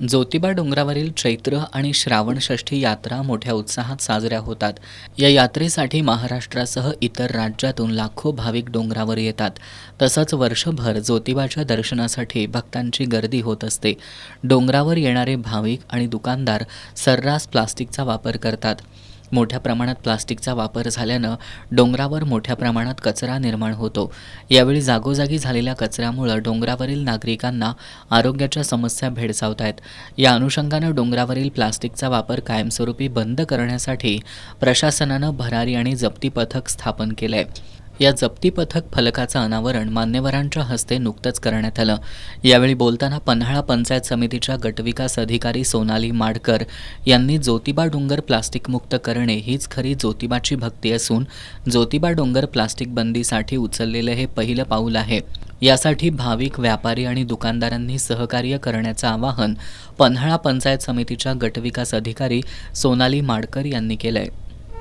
ज्योतिबा डोंगरावरील चैत्र आणि श्रावण षष्ठी यात्रा मोठ्या उत्साहात साजऱ्या होतात. या यात्रेसाठी महाराष्ट्रासह इतर राज्यातून लाखो भाविक डोंगरावर येतात. तसंच वर्षभर ज्योतिबाच्या दर्शनासाठी भक्तांची गर्दी होत असते. डोंगरावर येणारे भाविक आणि दुकानदार सर्रास प्लास्टिकचा वापर करतात. मोठ्या प्रमाणात प्लास्टिकचा वापर झाल्यानं डोंगरावर मोठ्या प्रमाणात कचरा निर्माण होतो. यावेळी जागोजागी झालेल्या कचऱ्यामुळे डोंगरावरील नागरिकांना आरोग्याच्या समस्या भेडसावत आहेत. या अनुषंगानं डोंगरावरील प्लास्टिकचा वापर कायमस्वरूपी बंद करण्यासाठी प्रशासनानं भरारी आणि जप्ती पथक स्थापन केलंय. या जप्ती पथक फलकाचं अनावरण मान्यवरांच्या हस्ते नुकतंच करण्यात आलं. यावेळी बोलताना पन्हाळा पंचायत समितीच्या गटविकास अधिकारी सोनाली माडकर यांनी ज्योतिबा डोंगर प्लास्टिक मुक्त करणे हीच खरी ज्योतिबाची भक्ती असून ज्योतिबा डोंगर प्लास्टिक बंदीसाठी उचललेलं हे पहिलं पाऊल आहे. यासाठी भाविक, व्यापारी आणि दुकानदारांनी सहकार्य करण्याचं आवाहन पन्हाळा पंचायत समितीच्या गटविकास अधिकारी सोनाली माडकर यांनी केलंय.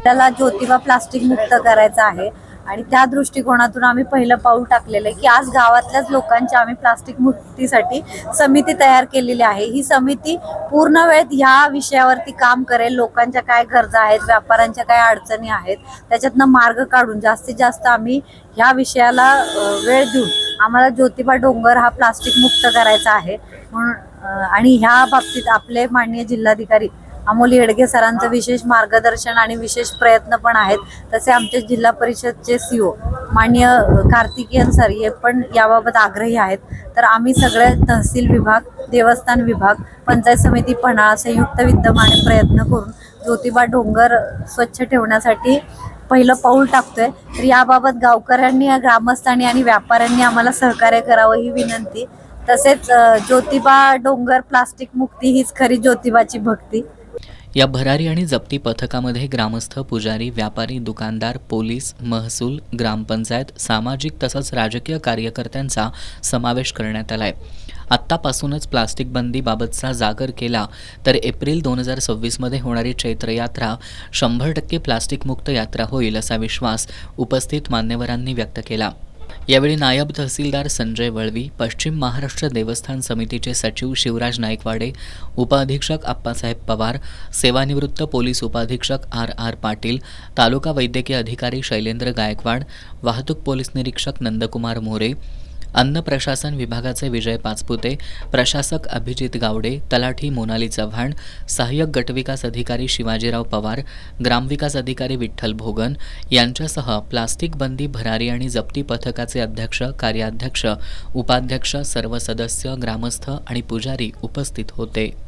त्याला ज्योतिबा प्लास्टिक मुक्त करायचं आहे आणि त्या दृष्टिकोनातून आम्ही पहिलं पाऊल टाकलेलं आहे की आज गावातल्याच लोकांची आम्ही प्लास्टिक मुक्तीसाठी समिती तयार केलेली आहे. ही समिती पूर्ण वेळ ह्या विषयावरती काम करेल. लोकांच्या काय गरजा आहेत, व्यापाऱ्यांच्या काय अडचणी आहेत, त्याच्यातनं मार्ग काढून जास्तीत जास्त आम्ही ह्या विषयाला वेळ देऊन आम्हाला ज्योतिबा डोंगर हा प्लास्टिक मुक्त करायचा आहे म्हणून आणि ह्या बाबतीत आपले माननीय जिल्हाधिकारी अमोल येडगे सरांचं विशेष मार्गदर्शन आणि विशेष प्रयत्न पण आहेत. तसे आमचे जिल्हा परिषदचे CO माननीय कार्तिकेयन सर हे पण याबाबत आग्रही आहेत. तर आम्ही सगळे तहसील विभाग, देवस्थान विभाग, पंचायत समिती पन्हाळा संयुक्त विद्यमाने प्रयत्न करून ज्योतिबा डोंगर स्वच्छ ठेवण्यासाठी पहिलं पाऊल टाकतोय. तर याबाबत गावकऱ्यांनी, ग्रामस्थांनी आणि व्यापाऱ्यांनी आम्हाला सहकार्य करावं ही विनंती. तसेच ज्योतिबा डोंगर प्लास्टिक मुक्ती हीच खरी ज्योतिबाची भक्ती. या भरारी आणि जप्ती पथकामध्ये ग्रामस्थ, पुजारी, व्यापारी, दुकानदार, पोलीस, महसूल, ग्रामपंचायत, सामाजिक तसंच राजकीय कार्यकर्त्यांचा समावेश करण्यात आलाय. आत्तापासूनच प्लास्टिक बंदीबाबतचा जागर केला तर एप्रिल 2026 होणारी चैत्र यात्रा 100% प्लास्टिकमुक्त यात्रा होईल असा विश्वास उपस्थित मान्यवरांनी व्यक्त केला. यावेळी नायब तहसीलदार संजय वळवी, पश्चिम महाराष्ट्र देवस्थान समितीचे सचिव शिवराज नाईकवाडे, उपअधीक्षक आप्पासाहेब पवार, सेवानिवृत्त पोलीस उपअधीक्षक RR पाटील, तालुका वैद्यकीय अधिकारी शैलेंद्र गायकवाड, वाहतूक पोलीस निरीक्षक नंदकुमार मोरे, अन्न प्रशासन विभागाचे विजय पाचपुते, प्रशासक अभिजित गावडे, तलाठी मोनाली चव्हाण, सहाय्यक गटविकास अधिकारी शिवाजीराव पवार, ग्रामविकास अधिकारी विठ्ठल भोगन यांच्यासह प्लास्टिक बंदी भरारी आणि जप्ती पथकाचे अध्यक्ष, कार्याध्यक्ष, उपाध्यक्ष, सर्व सदस्य, ग्रामस्थ आणि पुजारी उपस्थित होते.